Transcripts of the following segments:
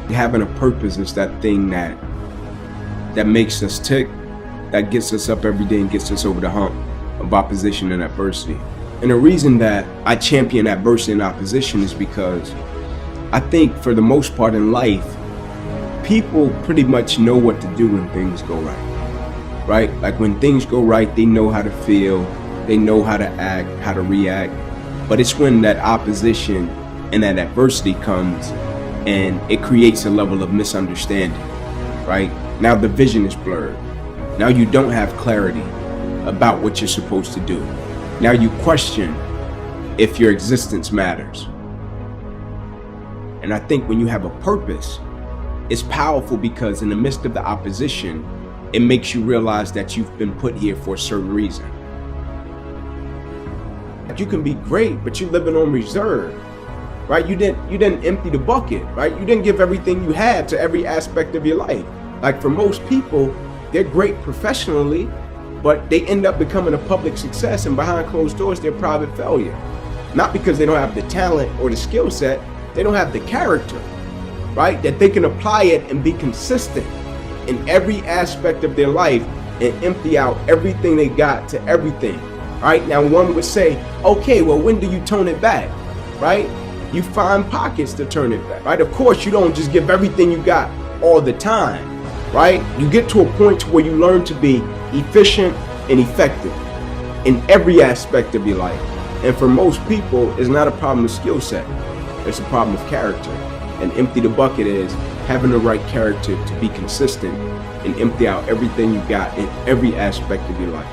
Having a purpose is that thing that makes us tick, that gets us up every day and gets us over the hump of opposition and adversity. And the reason that I champion adversity and opposition is because I think for the most part in life, people pretty much know what to do when things go right, right? Like when things go right, they know how to feel, they know how to act, how to react. But it's when that opposition and that adversity comes and it creates a level of misunderstanding, right? Now the vision is blurred. Now you don't have clarity about what you're supposed to do. Now you question if your existence matters. And I think when you have a purpose, it's powerful because in the midst of the opposition, it makes you realize that you've been put here for a certain reason. You can be great, but you're living on reserve, right? You didn't empty the bucket, right? You didn't give everything you had to every aspect of your life. Like for most people, they're great professionally, but they end up becoming a public success, and behind closed doors, they're private failure. Not because they don't have the talent or the skill set, they don't have the character, right? That they can apply it and be consistent in every aspect of their life and empty out everything they got to everything, right? Now one would say, okay, well, when do you tone it back, right? You find pockets to turn it back, right? Of course, you don't just give everything you got all the time, right? You get to a point where you learn to be efficient and effective in every aspect of your life. And for most people, it's not a problem of skill set. It's a problem of character. And empty the bucket is having the right character to be consistent and empty out everything you got in every aspect of your life.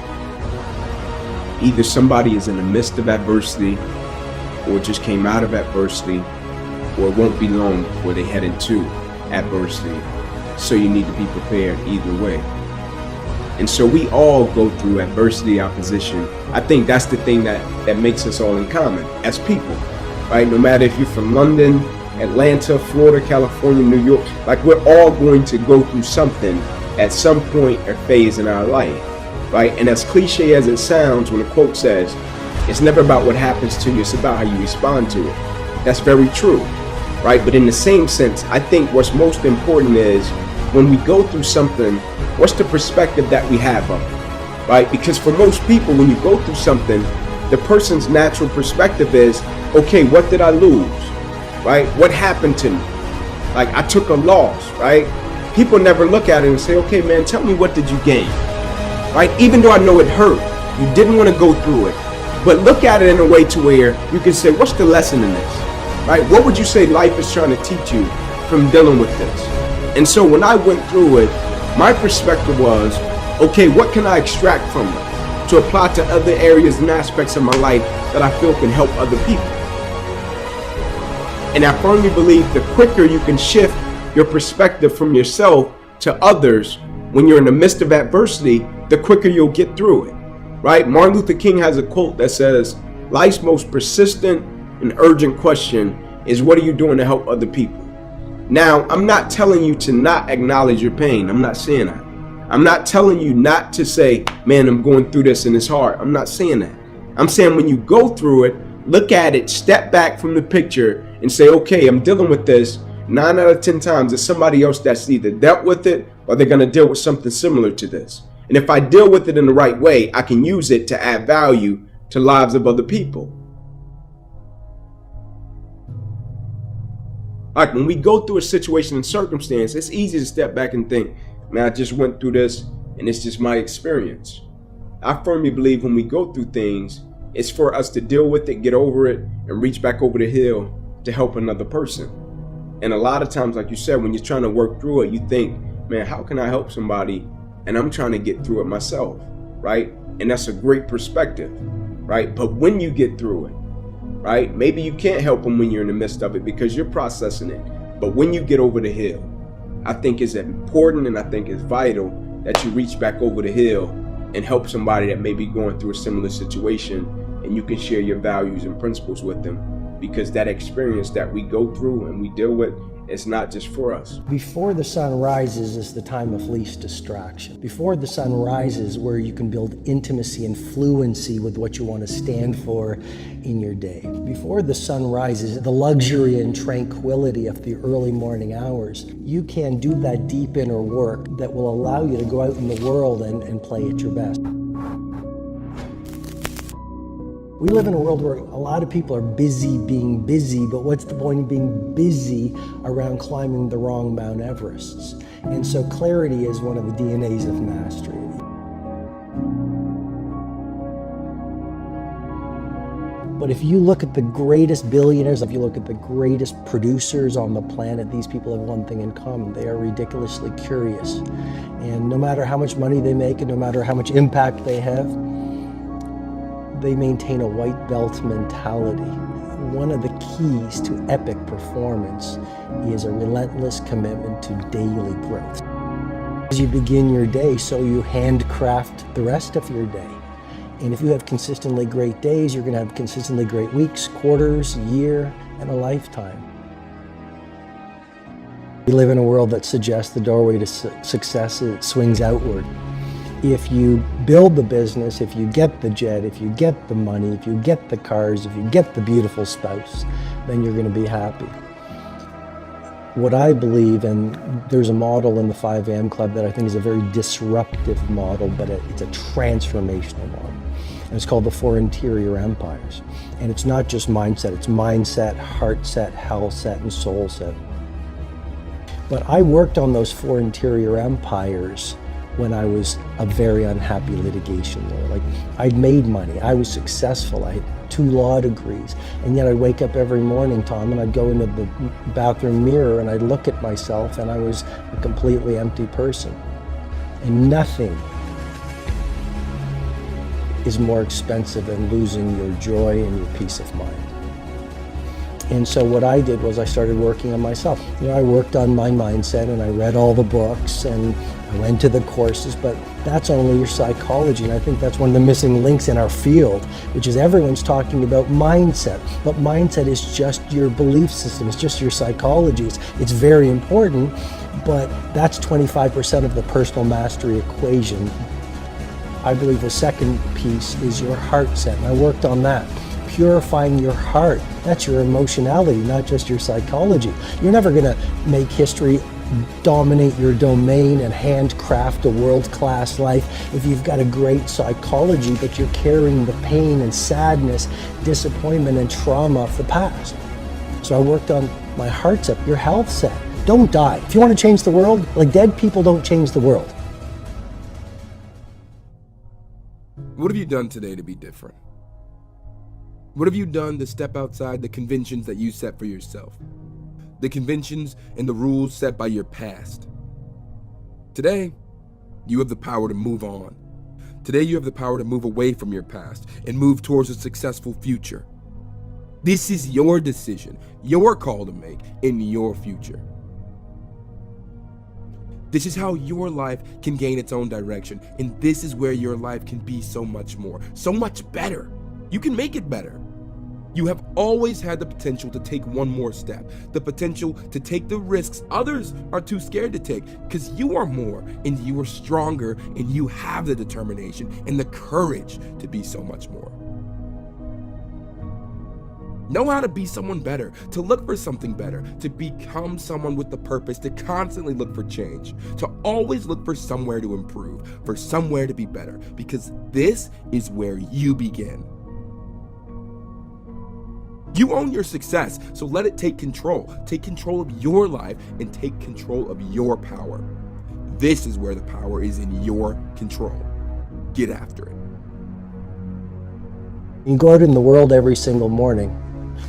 Either somebody is in the midst of adversity or just came out of adversity, or it won't be long before they head into adversity. So you need to be prepared either way. And so we all go through adversity, opposition. I think that's the thing that makes us all in common as people, right? No matter if you're from London, Atlanta, Florida, California, New York, like we're all going to go through something at some point or phase in our life, right? And as cliche as it sounds, when a quote says, it's never about what happens to you, it's about how you respond to it. That's very true, right? But in the same sense, I think what's most important is when we go through something, what's the perspective that we have of it, right? Because for most people, when you go through something, the person's natural perspective is, okay, what did I lose, right? What happened to me? Like I took a loss, right? People never look at it and say, okay, man, tell me, what did you gain, right? Even though I know it hurt, you didn't want to go through it, but look at it in a way to where you can say, what's the lesson in this, right? What would you say life is trying to teach you from dealing with this? And so when I went through it, my perspective was, okay, what can I extract from it to apply to other areas and aspects of my life that I feel can help other people? And I firmly believe the quicker you can shift your perspective from yourself to others when you're in the midst of adversity, the quicker you'll get through it, right? Martin Luther King has a quote that says, life's most persistent and urgent question is, what are you doing to help other people? Now, I'm not telling you to not acknowledge your pain. I'm not saying that. I'm not telling you not to say, man, I'm going through this and it's hard. I'm not saying that. I'm saying when you go through it, look at it, step back from the picture and say, okay, I'm dealing with this. 9 out of 10 times, it's somebody else that's either dealt with it or they're going to deal with something similar to this. And if I deal with it in the right way, I can use it to add value to lives of other people. Like when we go through a situation and circumstance, it's easy to step back and think, man, I just went through this and it's just my experience. I firmly believe when we go through things, it's for us to deal with it, get over it, and reach back over the hill to help another person. And a lot of times, like you said, when you're trying to work through it, you think, man, how can I help somebody? And I'm trying to get through it myself, right? And that's a great perspective, right? But when you get through it, right? Maybe you can't help them when you're in the midst of it because you're processing it. But when you get over the hill, I think it's important and I think it's vital that you reach back over the hill and help somebody that may be going through a similar situation, and you can share your values and principles with them, because that experience that we go through and we deal with it's not just for us. Before the sun rises is the time of least distraction. Before the sun rises, where you can build intimacy and fluency with what you want to stand for in your day. Before the sun rises, the luxury and tranquility of the early morning hours, you can do that deep inner work that will allow you to go out in the world and play at your best. We live in a world where a lot of people are busy being busy, but what's the point of being busy around climbing the wrong Mount Everests? And so clarity is one of the DNAs of mastery. But if you look at the greatest billionaires, if you look at the greatest producers on the planet, these people have one thing in common. They are ridiculously curious. And no matter how much money they make and no matter how much impact they have, they maintain a white belt mentality. One of the keys to epic performance is a relentless commitment to daily growth. As you begin your day, so you handcraft the rest of your day. And if you have consistently great days, you're going to have consistently great weeks, quarters, year, and a lifetime. We live in a world that suggests the doorway to success swings outward. If you build the business, if you get the jet, if you get the money, if you get the cars, if you get the beautiful spouse, then you're going to be happy. What I believe, and there's a model in the 5 a.m. Club that I think is a very disruptive model, but it's a transformational model. And it's called the 4 interior empires. And it's not just mindset, it's mindset, heart set, health set, and soul set. But I worked on those 4 interior empires when I was a very unhappy litigation lawyer. Like, I'd made money, I was successful, I had 2 law degrees, and yet I'd wake up every morning, Tom, and I'd go into the bathroom mirror and I'd look at myself and I was a completely empty person. And nothing is more expensive than losing your joy and your peace of mind. And so what I did was I started working on myself. I worked on my mindset and I read all the books and I went to the courses, but that's only your psychology. And I think that's one of the missing links in our field, which is everyone's talking about mindset. But mindset is just your belief system. It's just your psychology. It's very important, but that's 25% of the personal mastery equation. I believe the second piece is your heart set, and I worked on that. Purifying your heart, that's your emotionality, not just your psychology. You're never gonna make history, dominate your domain, and handcraft a world-class life if you've got a great psychology, but you're carrying the pain and sadness, disappointment and trauma of the past. So I worked on my heart set, your health set. Don't die. If you want to change the world, like, dead people don't change the world. What have you done today to be different? What have you done to step outside the conventions that you set for yourself? The conventions and the rules set by your past. Today, you have the power to move on. Today, you have the power to move away from your past and move towards a successful future. This is your decision, your call to make in your future. This is how your life can gain its own direction, and this is where your life can be so much more, so much better. You can make it better. You have always had the potential to take one more step, the potential to take the risks others are too scared to take, because you are more and you are stronger and you have the determination and the courage to be so much more. Know how to be someone better, to look for something better, to become someone with the purpose, to constantly look for change, to always look for somewhere to improve, for somewhere to be better, because this is where you begin. You own your success, so let it take control. Take control of your life and take control of your power. This is where the power is in your control. Get after it. You go out in the world every single morning.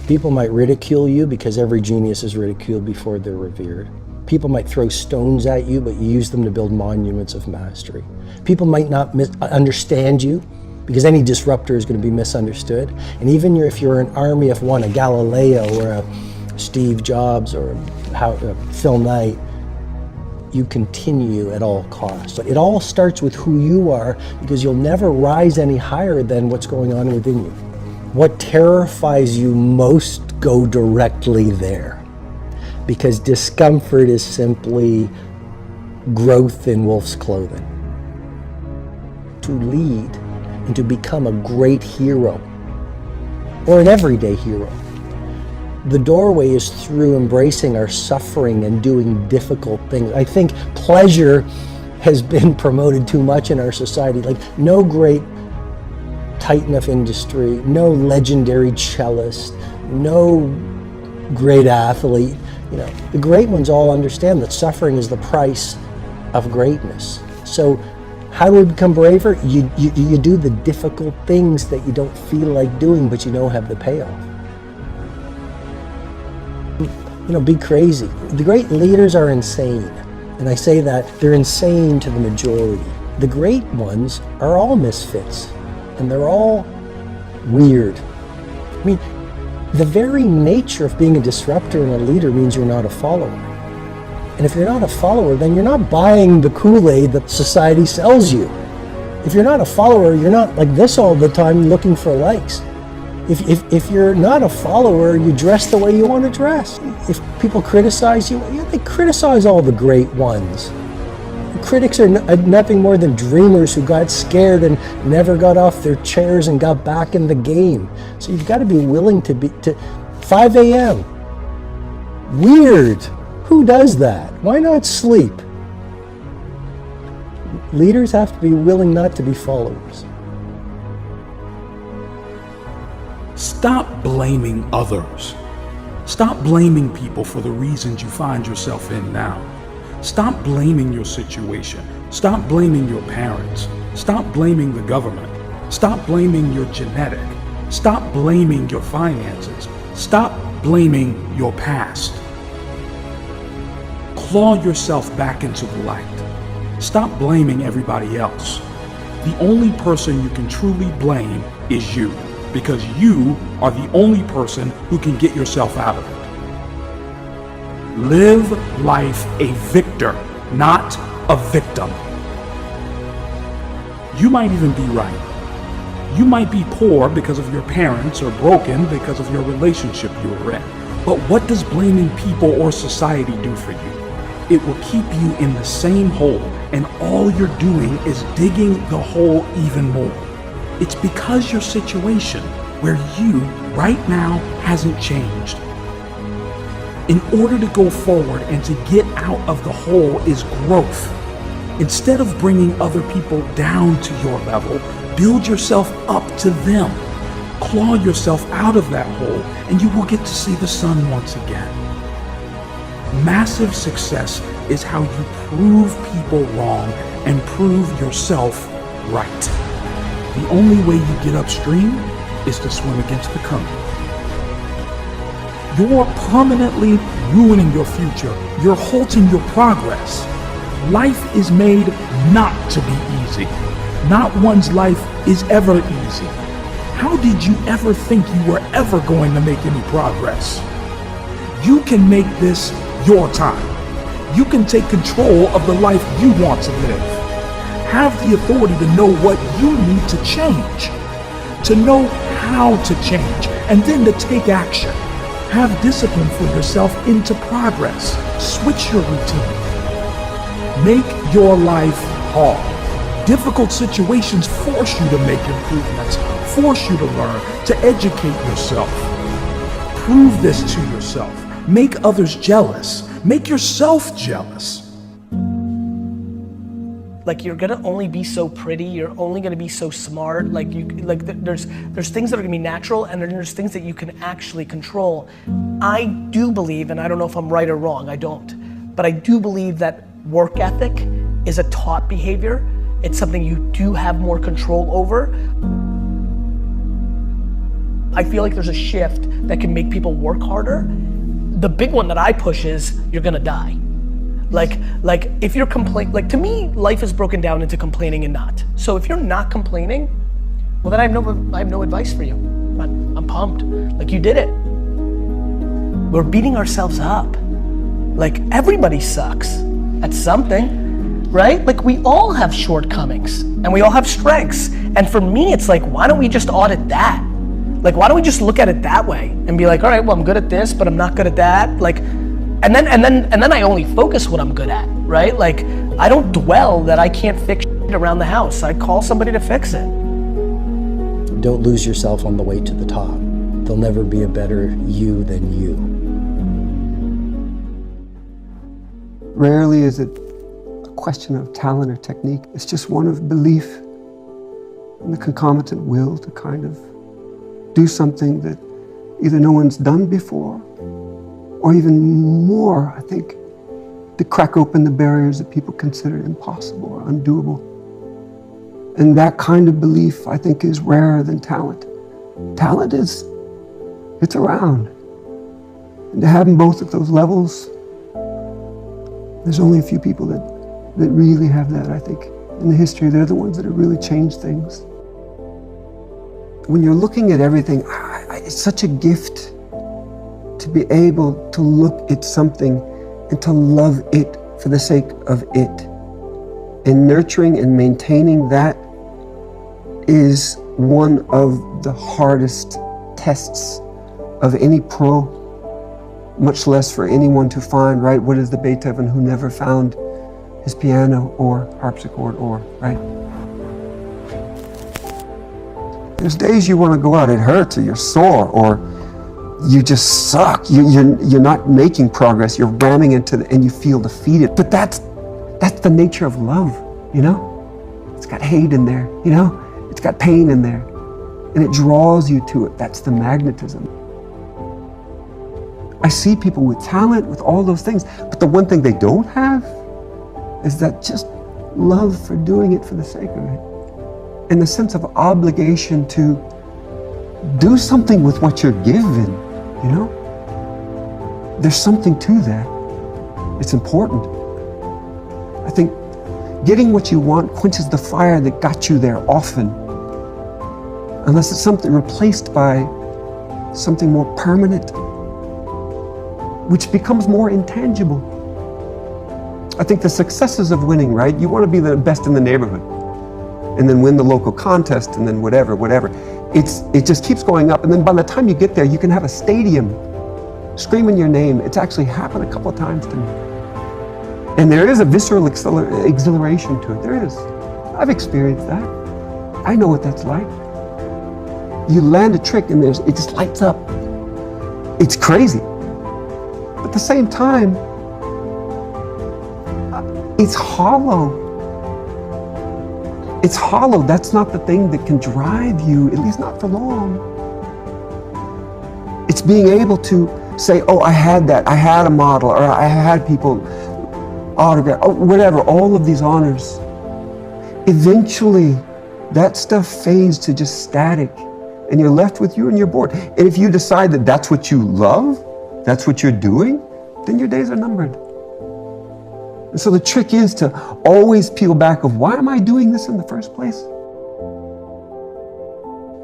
People might ridicule you because every genius is ridiculed before they're revered. People might throw stones at you, but you use them to build monuments of mastery. People might not understand you, because any disruptor is going to be misunderstood. And even if you're an army of one, a Galileo or a Steve Jobs or a Phil Knight, you continue at all costs. But it all starts with who you are, because you'll never rise any higher than what's going on within you. What terrifies you most, go directly there. because discomfort is simply growth in wolf's clothing. To lead and to become a great hero, or an everyday hero, the doorway is through embracing our suffering and doing difficult things. I think pleasure has been promoted too much in our society. Like, no great titan of industry, no legendary cellist, no great athlete. You know, the great ones all understand that suffering is the price of greatness. So how do we become braver? You do the difficult things that you don't feel like doing, but you know have the payoff. You know, be crazy. The great leaders are insane. And I say that they're insane to the majority. The great ones are all misfits, and they're all weird. I mean, the very nature of being a disruptor and a leader means you're not a follower. And if you're not a follower, then you're not buying the Kool-Aid that society sells you. If you're not a follower, you're not like this all the time looking for likes. If you're not a follower, you dress the way you want to dress. If people criticize you, yeah, they criticize all the great ones. Critics are nothing more than dreamers who got scared and never got off their chairs and got back in the game. So you've got to be willing to 5 a.m. Weird. Who does that? Why not sleep? Leaders have to be willing not to be followers. Stop blaming others. Stop blaming people for the reasons you find yourself in now. Stop blaming your situation. Stop blaming your parents. Stop blaming the government. Stop blaming your genetic. Stop blaming your finances. Stop blaming your past. Claw yourself back into the light. Stop blaming everybody else. The only person you can truly blame is you, because you are the only person who can get yourself out of it. Live life a victor, not a victim. You might even be right. You might be poor because of your parents or broken because of your relationship you were in. But what does blaming people or society do for you? It will keep you in the same hole, and all you're doing is digging the hole even more. It's because your situation where you right now hasn't changed. In order to go forward and to get out of the hole is growth. Instead of bringing other people down to your level, build yourself up to them. Claw yourself out of that hole, and you will get to see the sun once again. Massive success is how you prove people wrong and prove yourself right. The only way you get upstream is to swim against the current. You're permanently ruining your future. You're halting your progress. Life is made not to be easy. Not one's life is ever easy. How did you ever think you were ever going to make any progress? You can make this your time. You can take control of the life you want to live. Have the authority to know what you need to change, to know how to change, and then to take action. Have discipline for yourself into progress. Switch your routine. Make your life hard. Difficult situations force you to make improvements, force you to learn, to educate yourself. Prove this to yourself. Make others jealous. Make yourself jealous. Like, you're gonna only be so pretty, you're only gonna be so smart, there's things that are gonna be natural, and then there's things that you can actually control. I do believe, and I don't know if I'm right or wrong, I don't, but I do believe that work ethic is a taught behavior. It's something you do have more control over. I feel like there's a shift that can make people work harder. The big one that I push is, you're gonna die. Like if you're to me, life is broken down into complaining and not. So if you're not complaining, well then I have no advice for you. I'm pumped. Like, you did it. We're beating ourselves up. Like, everybody sucks at something, right? Like, we all have shortcomings and we all have strengths. And for me, it's like, why don't we just audit that? Like, why don't we just look at it that way and be like, all right, well, I'm good at this, but I'm not good at that. Like, And then I only focus what I'm good at, right? Like, I don't dwell that I can't fix shit around the house. I call somebody to fix it. Don't lose yourself on the way to the top. There'll never be a better you than you. Rarely is it a question of talent or technique. It's just one of belief and the concomitant will to kind of do something that either no one's done before, or even more, I think, to crack open the barriers that people consider impossible or undoable. And that kind of belief, I think, is rarer than talent. Talent it's around. And to have both at those levels, there's only a few people that really have that, I think. In the history, they're the ones that have really changed things. When you're looking at everything, it's such a gift to be able to look at something and to love it for the sake of it. And nurturing and maintaining that is one of the hardest tests of any pro, much less for anyone to find, right? What is the Beethoven who never found his piano or harpsichord or, right? There's days you want to go out, it hurts, or you're sore, or you just suck. You're not making progress. You're ramming into and you feel defeated. But that's the nature of love, you know? It's got hate in there, you know? It's got pain in there. And it draws you to it. That's the magnetism. I see people with talent, with all those things, but the one thing they don't have is that just love for doing it for the sake of it. And the sense of obligation to do something with what you're given, you know? There's something to that. It's important. I think getting what you want quenches the fire that got you there often, unless it's something replaced by something more permanent, which becomes more intangible. I think the successes of winning, right? You want to be the best in the neighborhood, and then win the local contest, and then whatever. It just keeps going up, and then by the time you get there, you can have a stadium screaming your name. It's actually happened a couple of times to me. And there is a visceral exhilaration to it. There is. I've experienced that. I know what that's like. You land a trick and it just lights up. It's crazy. But at the same time, it's hollow. It's hollow. That's not the thing that can drive you, at least not for long. It's being able to say, oh, I had that. I had a model, or I had people autograph, oh, whatever, all of these honors. Eventually, that stuff fades to just static, and you're left with you and you're bored. And if you decide that that's what you love, that's what you're doing, then your days are numbered. And so the trick is to always peel back of, why am I doing this in the first place?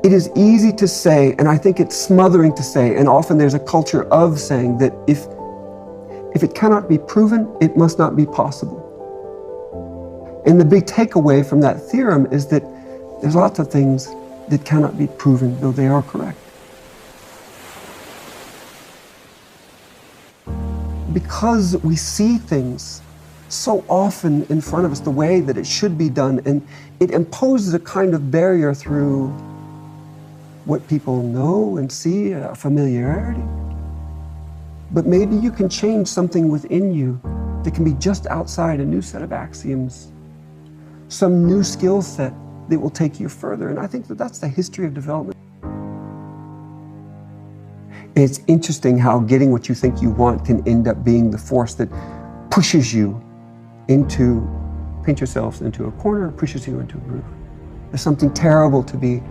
It is easy to say, and I think it's smothering to say, and often there's a culture of saying that if it cannot be proven, it must not be possible. And the big takeaway from that theorem is that there's lots of things that cannot be proven, though they are correct. Because we see things so often in front of us the way that it should be done, and it imposes a kind of barrier through what people know and see, a familiarity. But maybe you can change something within you that can be just outside a new set of axioms, some new skill set that will take you further. And I think that that's the history of development. And it's interesting how getting what you think you want can end up being the force that pushes you into, paint yourselves into a corner, pushes you into a groove. There's something terrible to be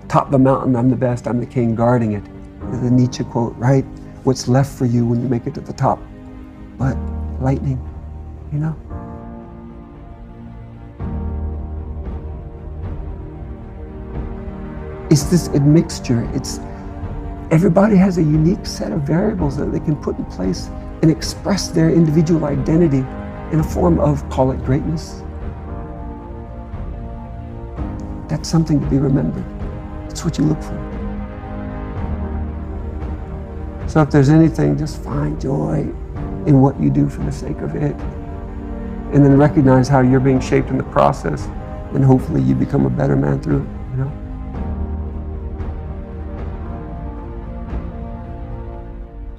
top of the mountain, I'm the best, I'm the king, guarding it. The Nietzsche quote, right? What's left for you when you make it to the top? But lightning, you know? It's this admixture. Everybody has a unique set of variables that they can put in place and express their individual identity in a form of, call it greatness. That's something to be remembered. That's what you look for. So if there's anything, just find joy in what you do for the sake of it. And then recognize how you're being shaped in the process, and hopefully you become a better man through it, you know?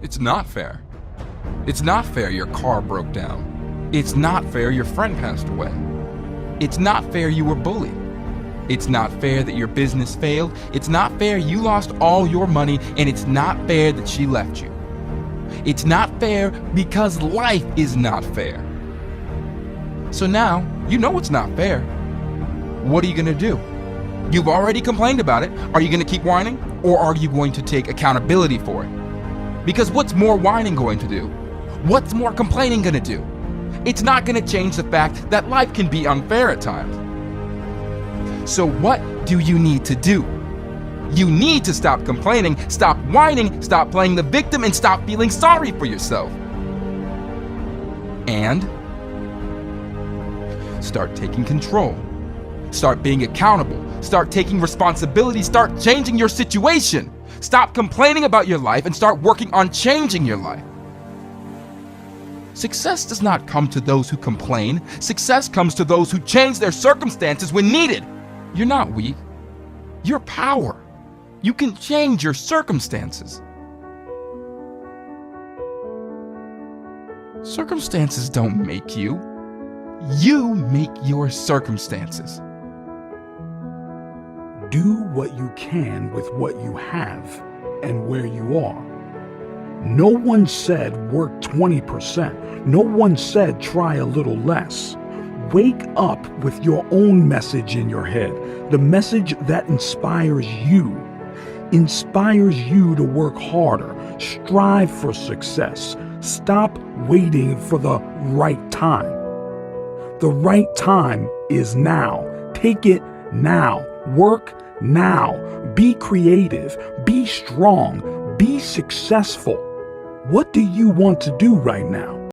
It's not fair. It's not fair your car broke down. It's not fair your friend passed away. It's not fair you were bullied. It's not fair that your business failed. It's not fair you lost all your money, and it's not fair that she left you. It's not fair because life is not fair. So now, you know it's not fair. What are you gonna do? You've already complained about it. Are you gonna keep whining? Or are you going to take accountability for it? Because what's more whining going to do? What's more complaining gonna do? It's not gonna change the fact that life can be unfair at times. So what do you need to do? You need to stop complaining, stop whining, stop playing the victim, and stop feeling sorry for yourself. And start taking control. Start being accountable. Start taking responsibility. Start changing your situation. Stop complaining about your life and start working on changing your life. Success does not come to those who complain. Success comes to those who change their circumstances when needed. You're not weak. You're power. You can change your circumstances. Circumstances don't make you. You make your circumstances. Do what you can with what you have and where you are. No one said work 20%. No one said try a little less. Wake up with your own message in your head, the message that inspires you to work harder, strive for success. Stop waiting for the right time. The right time is now. Take it now. Work now. Be creative. Be strong. Be successful. What do you want to do right now?